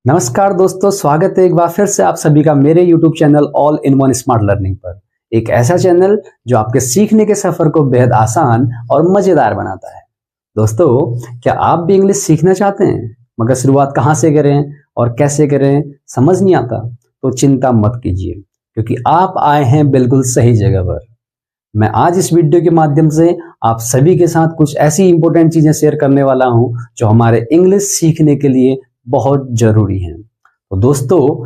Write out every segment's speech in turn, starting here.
नमस्कार दोस्तों, स्वागत है एक बार फिर से आप सभी का मेरे YouTube channel all in one smart learning पर। एक ऐसा चैनल जो आपके सीखने के सफर को बेहद आसान और मजेदार बनाता है। दोस्तों, क्या आप भी इंग्लिश सीखना चाहते हैं मगर शुरुआत कहाँ से करें और कैसे करें समझ नहीं आता? तो चिंता मत कीजिए, क्योंकि आप आए हैं बिल्कुल सही जगह पर। मैं आज इस वीडियो के माध्यम से आप सभी के साथ कुछ ऐसी इंपॉर्टेंट चीजें शेयर करने वाला हूं जो हमारे इंग्लिश सीखने के लिए बहुत जरूरी हैं। तो दोस्तों,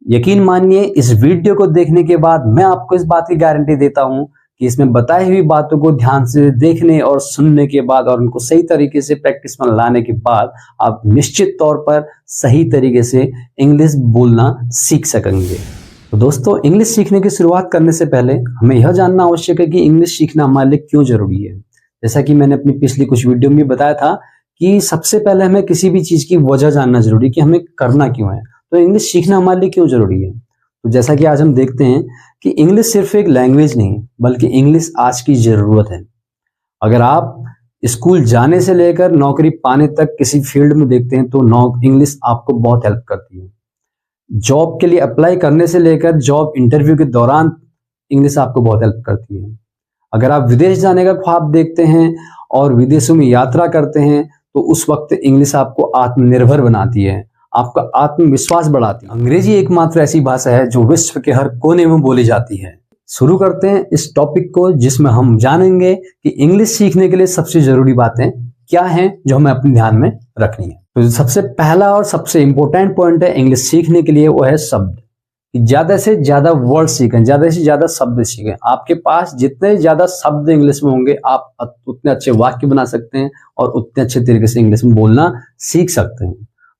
यकीन मानिए, इस वीडियो को देखने के बाद मैं आपको इस बात की गारंटी देता हूं कि इसमें बताई हुई बातों को ध्यान से देखने और सुनने के बाद और उनको सही तरीके से प्रैक्टिस में लाने के बाद आप निश्चित तौर पर सही तरीके से इंग्लिश बोलना सीख सकेंगे। तो दोस्तों, इंग्लिश सीखने की शुरुआत करने से पहले हमें यह जानना आवश्यक है कि इंग्लिश सीखना हमारे लिए क्यों जरूरी है। जैसा कि मैंने अपनी पिछली कुछ वीडियो में बताया था कि सबसे पहले हमें किसी भी चीज की वजह जानना जरूरी है कि हमें करना क्यों है। तो इंग्लिश सीखना हमारे लिए क्यों जरूरी है? तो जैसा कि आज हम देखते हैं कि इंग्लिश सिर्फ एक लैंग्वेज नहीं, बल्कि इंग्लिश आज की जरूरत है। अगर आप स्कूल जाने से लेकर नौकरी पाने तक किसी फील्ड में देखते हैं तो इंग्लिश आपको बहुत हेल्प करती है। जॉब के लिए अप्लाई करने से लेकर जॉब इंटरव्यू के दौरान इंग्लिश आपको बहुत हेल्प करती है। अगर आप विदेश जाने का ख्वाब देखते हैं और विदेशों में यात्रा करते हैं तो उस वक्त इंग्लिश आपको आत्मनिर्भर बनाती है, आपका आत्मविश्वास बढ़ाती है। अंग्रेजी एकमात्र ऐसी भाषा है जो विश्व के हर कोने में बोली जाती है। शुरू करते हैं इस टॉपिक को, जिसमें हम जानेंगे कि इंग्लिश सीखने के लिए सबसे जरूरी बातें क्या हैं जो हमें अपने ध्यान में रखनी है। तो सबसे पहला और सबसे इंपॉर्टेंट पॉइंट है इंग्लिश सीखने के लिए, वो है शब्द। ज्यादा से ज्यादा वर्ड सीखें, ज्यादा से ज्यादा शब्द सीखें। आपके पास जितने ज्यादा शब्द इंग्लिश में होंगे आप उतने अच्छे वाक्य बना सकते हैं और उतने अच्छे तरीके से इंग्लिश में बोलना सीख सकते हैं।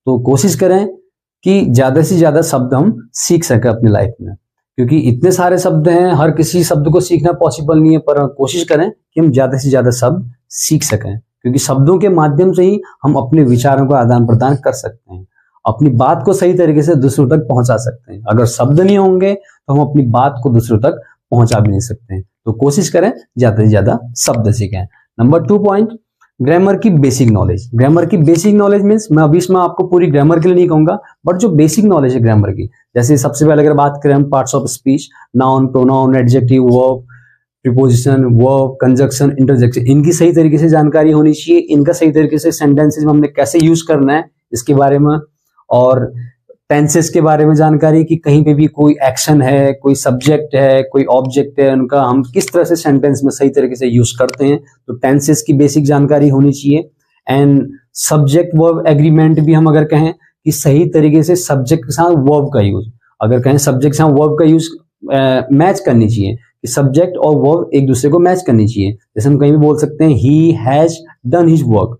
तो कोशिश करें कि ज्यादा से ज्यादा शब्द हम सीख सकें अपनी लाइफ में, क्योंकि इतने सारे शब्द हैं, हर किसी शब्द को सीखना पॉसिबल नहीं है, पर कोशिश करें कि हम ज्यादा से ज्यादा शब्द सीख सकें, क्योंकि शब्दों के माध्यम से ही हम अपने विचारों का आदान प्रदान कर सकते हैं, अपनी बात को सही तरीके से दूसरों तक पहुंचा सकते हैं। अगर शब्द नहीं होंगे तो हम अपनी बात को दूसरों तक पहुंचा भी नहीं सकते हैं। तो कोशिश करें ज्यादा से ज्यादा शब्द सीखें। नंबर 2 पॉइंट, ग्रामर की बेसिक नॉलेज। ग्रामर की बेसिक नॉलेज मीन्स मैं अभी इसमें आपको पूरी ग्रामर के लिए नहीं कहूंगा, बट जो बेसिक नॉलेज है ग्रामर की, जैसे सबसे पहले अगर बात करें हम parts of speech, noun, pronoun, adjective, verb, preposition, verb, conjunction, interjection, इनकी सही तरीके से जानकारी होनी चाहिए। इनका सही तरीके से सेंटेंसेस में हमने कैसे यूज करना है इसके बारे में, और टेंसेस के बारे में जानकारी कि कहीं पे भी कोई एक्शन है, कोई सब्जेक्ट है, कोई ऑब्जेक्ट है, उनका हम किस तरह से सेंटेंस में सही तरीके से यूज करते हैं। तो टेंसेस की बेसिक जानकारी होनी चाहिए। एंड सब्जेक्ट वर्ब एग्रीमेंट भी हम अगर कहें कि सही तरीके से सब्जेक्ट के साथ वर्ब का यूज, अगर कहें सब्जेक्ट के साथ वर्ब का यूज मैच करनी चाहिए, कि सब्जेक्ट और वर्ब एक दूसरे को मैच करनी चाहिए। जैसे हम कहीं भी बोल सकते हैं he has done his work,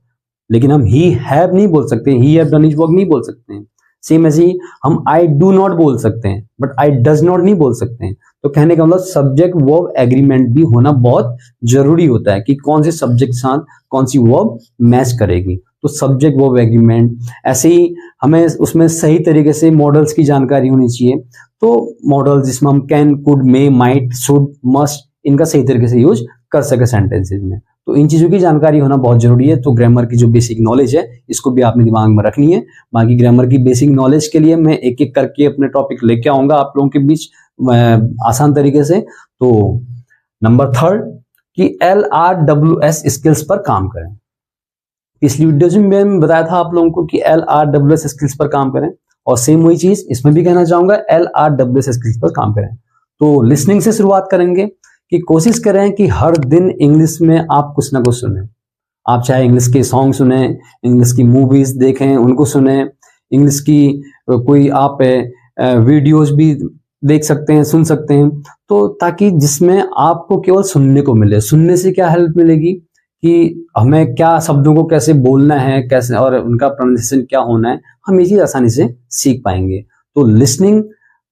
लेकिन हम ही हैव नहीं बोल सकते, he have done his work नहीं बोल सकते हैं। सेम ऐसे ही हम आई डू नॉट बोल सकते हैं, बट आई डज नॉट नहीं बोल सकते हैं। तो कहने का मतलब सब्जेक्ट वर्ब एग्रीमेंट भी होना बहुत जरूरी होता है कि कौन से सब्जेक्ट के साथ कौन सी वर्ब मैच करेगी। तो सब्जेक्ट वर्ब एग्रीमेंट, ऐसे ही हमें उसमें सही तरीके से मॉडल्स की जानकारी होनी चाहिए। तो मॉडल्स जिसमें हम can, could, may, might, should, must, इनका सही तरीके से यूज कर सके सेंटेंसेज में। तो इन चीजों की जानकारी होना बहुत जरूरी है। तो ग्रामर की जो बेसिक नॉलेज है इसको भी आपने दिमाग में रखनी है। बाकी ग्रामर की बेसिक नॉलेज के लिए मैं एक एक करके अपने टॉपिक लेके आऊंगा आप लोगों के बीच आसान तरीके से। तो नंबर 3 कि LRWS स्किल्स पर काम करें। पिछली वीडियो में मैंने बताया था आप लोगों को कि LRWS स्किल्स पर काम करें, और सेम वही चीज इसमें भी कहना चाहूंगा, LRWS स्किल्स पर काम करें। तो लिसनिंग से शुरुआत करेंगे कि कोशिश करें कि हर दिन इंग्लिश में आप कुछ ना कुछ सुने। आप चाहे इंग्लिश के सॉन्ग सुने, इंग्लिश की मूवीज देखें, उनको सुने, इंग्लिश की कोई आप वीडियोस भी देख सकते हैं, सुन सकते हैं। तो ताकि जिसमें आपको केवल सुनने को मिले। सुनने से क्या हेल्प मिलेगी कि हमें क्या शब्दों को कैसे बोलना है, कैसे और उनका प्रोनाउंसिएशन क्या होना है, हम ये चीज आसानी से सीख पाएंगे। तो लिसनिंग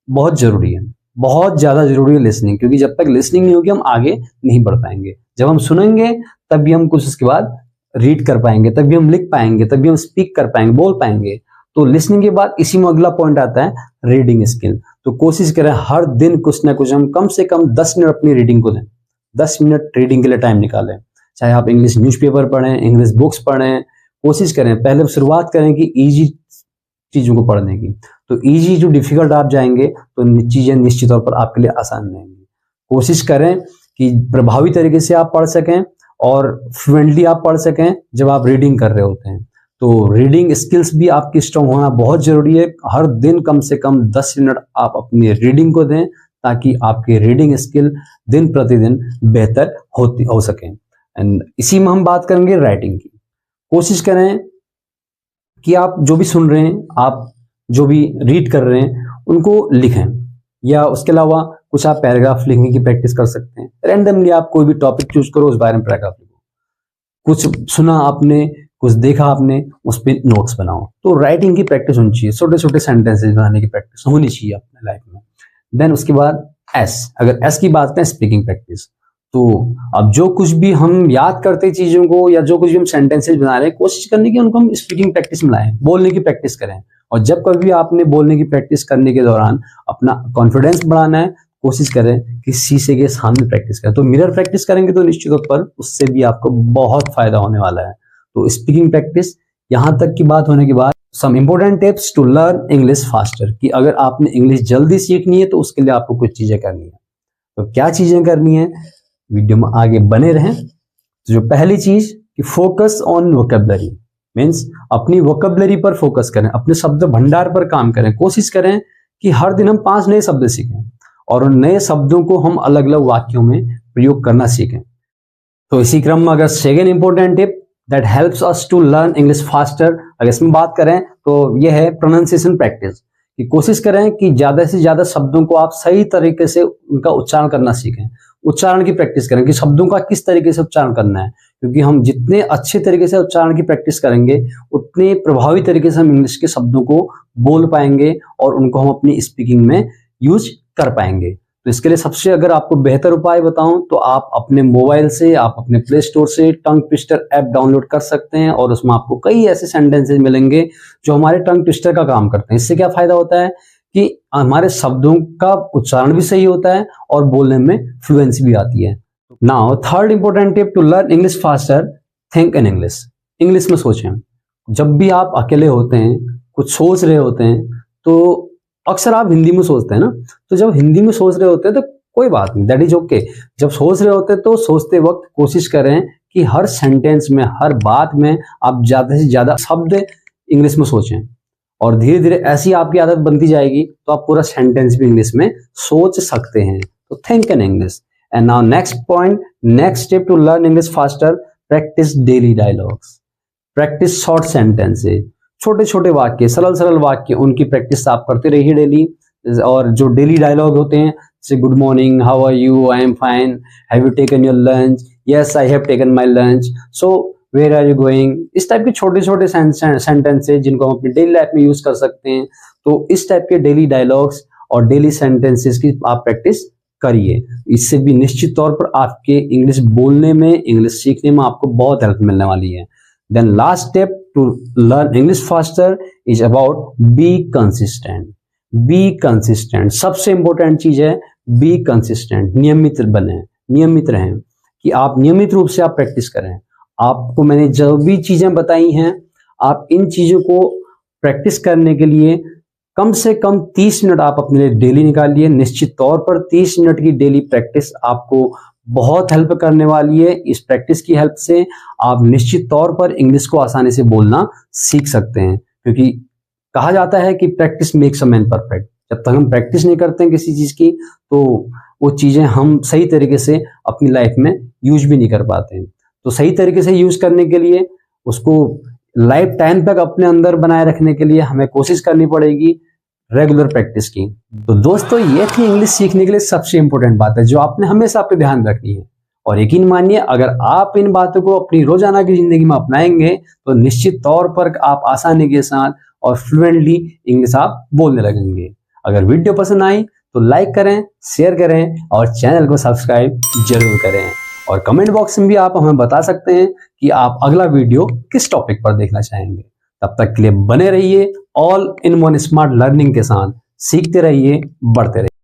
बहुत जरूरी है, बहुत ज्यादा जरूरी है लिसनिंग, क्योंकि जब तक लिसनिंग नहीं होगी हम आगे नहीं बढ़ पाएंगे। जब हम सुनेंगे तभी हम कुछ उसके बाद रीड कर पाएंगे, तभी हम लिख पाएंगे, तभी हम स्पीक कर पाएंगे, बोल पाएंगे। तो लिसनिंग के बाद इसी में अगला पॉइंट आता है रीडिंग स्किल। तो कोशिश करें हर दिन कुछ ना कुछ हम कम से कम 10 मिनट अपनी रीडिंग को दें। 10 मिनट रीडिंग के लिए टाइम निकालें। चाहे आप इंग्लिश न्यूज़पेपर पढ़ें, इंग्लिश बुक्स पढ़ें, कोशिश करें पहले शुरुआत करें कि इजी चीजों को पढ़ने की। तो इजी टू डिफिकल्ट आप जाएंगे तो चीजें निश्चित तौर पर आपके लिए आसान रहेंगी। कोशिश करें कि प्रभावी तरीके से आप पढ़ सकें और फ्लुएंटली आप पढ़ सकें जब आप रीडिंग कर रहे होते हैं। तो रीडिंग स्किल्स भी आपकी स्ट्रांग होना बहुत जरूरी है। हर दिन कम से कम 10 मिनट आप अपनी रीडिंग को दें ताकि आपकी रीडिंग स्किल दिन प्रतिदिन बेहतर हो सके। एंड इसी में हम बात करेंगे राइटिंग की। कोशिश करें कि आप जो भी सुन रहे हैं, आप जो भी रीड कर रहे हैं, उनको लिखें, या उसके अलावा कुछ आप पैराग्राफ लिखने की प्रैक्टिस कर सकते हैं। रैंडमली आप कोई भी टॉपिक चूज करो, उस बारे में पैराग्राफ लिखो। कुछ सुना आपने, कुछ देखा आपने, उस पर नोट्स बनाओ। तो राइटिंग की प्रैक्टिस होनी चाहिए, छोटे छोटे सेंटेंसेस बनाने की प्रैक्टिस होनी चाहिए अपने लाइफ में। देन उसके बाद अगर एस की बात करें, स्पीकिंग प्रैक्टिस। तो अब जो कुछ भी हम याद करते चीजों को, या जो कुछ भी हम सेंटेंसेस बना रहे हैं, कोशिश करने की उनको हम स्पीकिंग प्रैक्टिस में लाएं, बोलने की प्रैक्टिस करें। और जब कभी आपने बोलने की प्रैक्टिस करने के दौरान अपना कॉन्फिडेंस बढ़ाना है, कोशिश करें कि शीशे के सामने प्रैक्टिस करें। तो मिरर प्रैक्टिस करेंगे तो निश्चित तौर पर उससे भी आपको बहुत फायदा होने वाला है। तो स्पीकिंग प्रैक्टिस यहां तक की बात होने के बाद some important tips to learn English faster, कि अगर आपने इंग्लिश जल्दी सीखनी है तो उसके लिए आपको कुछ चीजें करनी है। तो क्या चीजें करनी है, वीडियो में आगे बने रहें। तो जो पहली चीज कि फोकस ऑन वोकैबुलरी, मीन्स अपनी वोकैबुलरी पर फोकस करें, अपने शब्द भंडार पर काम करें। कोशिश करें कि हर दिन हम 5 नए शब्द सीखें और उन नए शब्दों को हम अलग अलग वाक्यों में प्रयोग करना सीखें। तो इसी क्रम में अगर second important tip that helps us to learn English faster, अगर इसमें बात करें तो यह है प्रोनाउंसिएशन प्रैक्टिस। कि कोशिश करें कि ज्यादा से ज्यादा शब्दों को आप सही तरीके से उनका उच्चारण करना सीखें। उच्चारण की प्रैक्टिस करें कि शब्दों का किस तरीके से उच्चारण करना है, क्योंकि हम जितने अच्छे तरीके से उच्चारण की प्रैक्टिस करेंगे उतने प्रभावी तरीके से हम इंग्लिश के शब्दों को बोल पाएंगे और उनको हम अपनी स्पीकिंग में यूज कर पाएंगे। तो इसके लिए सबसे अगर आपको बेहतर उपाय बताऊं तो आप अपने मोबाइल से, आप अपने प्ले स्टोर से टंग ट्विस्टर ऐप डाउनलोड कर सकते हैं और उसमें आपको कई ऐसे सेंटेंसेस मिलेंगे जो हमारे टंग ट्विस्टर का काम करते हैं। इससे क्या फायदा होता है कि हमारे शब्दों का उच्चारण भी सही होता है और बोलने में फ्लुएंसी भी आती है। Now third important tip to learn English faster, think in English. English में सोचें। जब भी आप अकेले होते हैं, कुछ सोच रहे होते हैं, तो अक्सर आप हिंदी में सोचते हैं ना, तो जब हिंदी में सोच रहे होते हैं तो कोई बात नहीं, दैट इज ओके। जब सोच रहे होते हैं तो सोचते वक्त कोशिश करें कि हर सेंटेंस में, हर बात में आप ज्यादा से ज्यादा शब्द इंग्लिश में सोचें और धीरे धीरे ऐसी आपकी आदत बनती जाएगी तो आप पूरा सेंटेंस भी इंग्लिश में सोच सकते हैं। तो think in English. And now next point, next step to learn English faster, practice daily dialogues. Practice short sentences, छोटे छोटे वाक्य, सरल सरल वाक्य, उनकी प्रैक्टिस आप करते रहिए डेली। और जो डेली डायलॉग होते हैं जैसे good morning, how are you, I am fine, have you taken your lunch, yes I have taken my lunch, so where are you going, इस टाइप के छोटे छोटे सेंटेंसेस जिनको हम अपनी डेली लाइफ में यूज कर सकते हैं। तो इस टाइप के डेली डायलॉग्स और डेली सेंटेंसेस की आप प्रैक्टिस करिए। इससे भी निश्चित तौर पर आपके इंग्लिश बोलने में, इंग्लिश सीखने में आपको बहुत हेल्प मिलने वाली है। Then last step to learn English faster is about be consistent. Be consistent. सबसे इंपॉर्टेंट चीज है be consistent. नियमित बने, नियमित रहें, कि आप नियमित रूप से आप प्रैक्टिस करें। आपको मैंने जो भी चीजें बताई हैं, आप इन चीजों को प्रैक्टिस करने के लिए कम से कम 30 मिनट आप अपने लिए डेली निकालिए। निश्चित तौर पर 30 मिनट की डेली प्रैक्टिस आपको बहुत हेल्प करने वाली है। इस प्रैक्टिस की हेल्प से आप निश्चित तौर पर इंग्लिश को आसानी से बोलना सीख सकते हैं, क्योंकि कहा जाता है कि practice makes a man perfect. जब तक हम प्रैक्टिस नहीं करते हैं किसी चीज की तो वो चीजें हम सही तरीके से अपनी लाइफ में यूज भी नहीं कर पाते हैं। तो सही तरीके से यूज करने के लिए, उसको लाइफ टाइम तक अपने अंदर बनाए रखने के लिए हमें कोशिश करनी पड़ेगी रेगुलर प्रैक्टिस की। तो दोस्तों ये थी इंग्लिश सीखने के लिए सबसे इंपॉर्टेंट बात है जो आपने हमेशा पे ध्यान रखनी है। और यकीन मानिए, अगर आप इन बातों को अपनी रोजाना की जिंदगी में अपनाएंगे तो निश्चित तौर पर आप आसानी के साथ और फ्लुएंटली इंग्लिश आप बोलने लगेंगे। अगर वीडियो पसंद आई तो लाइक करें, शेयर करें और चैनल को सब्सक्राइब जरूर करें। और कमेंट बॉक्स में भी आप हमें बता सकते हैं कि आप अगला वीडियो किस टॉपिक पर देखना चाहेंगे। तब तक के लिए बने रहिए all in one smart learning के साथ। सीखते रहिए, बढ़ते रहिए।